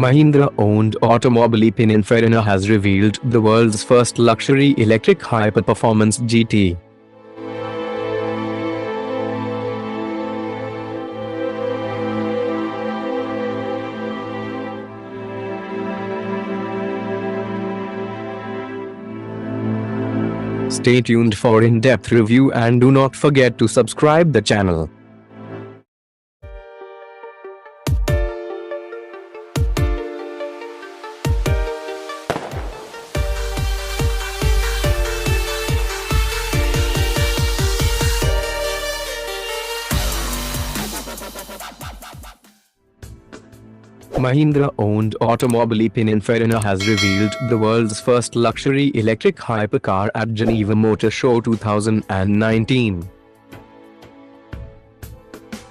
Mahindra-owned automobile Pininfarina has revealed the world's first luxury electric hyper-performance GT. Stay tuned for in-depth review and do not forget to subscribe the channel. Mahindra-owned automobile Pininfarina has revealed the world's first luxury electric hypercar at Geneva Motor Show 2019.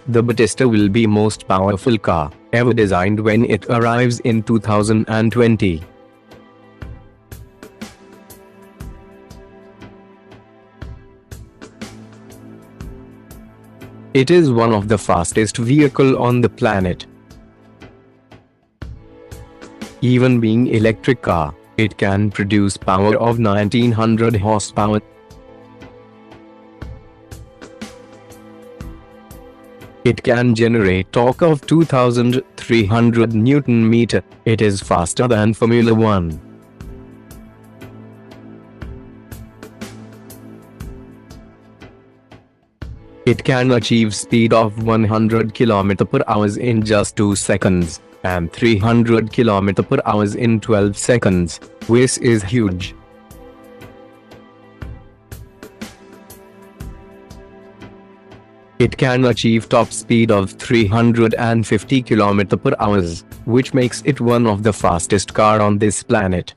The Battista will be most powerful car ever designed when it arrives in 2020. It is one of the fastest vehicle on the planet. Even being electric car, it can produce power of 1900 horsepower. It can generate torque of 2300 Newton-meter. It is faster than Formula 1. It can achieve speed of 100 km/h in just 2 seconds. And 300 km/h in 12 seconds, which is huge. It can achieve top speed of 350 km/h, which makes it one of the fastest car on this planet.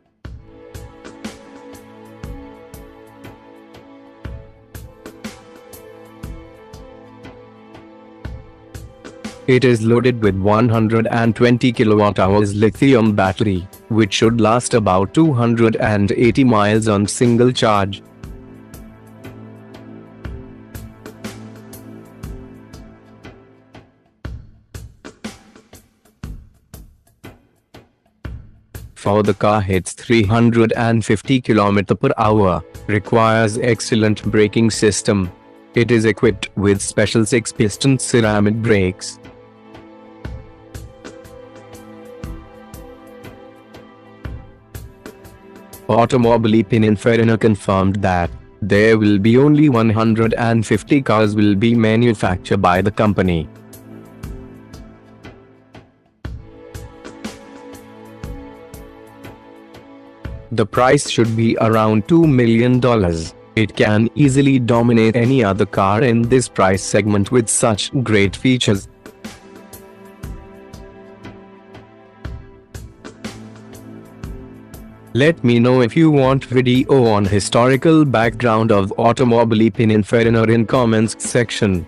It is loaded with 120 kWh lithium battery, which should last about 280 miles on single charge. For the car hits 350 km/h, requires excellent braking system. It is equipped with special 6-piston ceramic brakes. Automobile Pininfarina confirmed that there will be only 150 cars will be manufactured by the company. The price should be around $2 million. It can easily dominate any other car in this price segment with such great features. Let me know if you want video on historical background of automobile Pininfarina in comments section.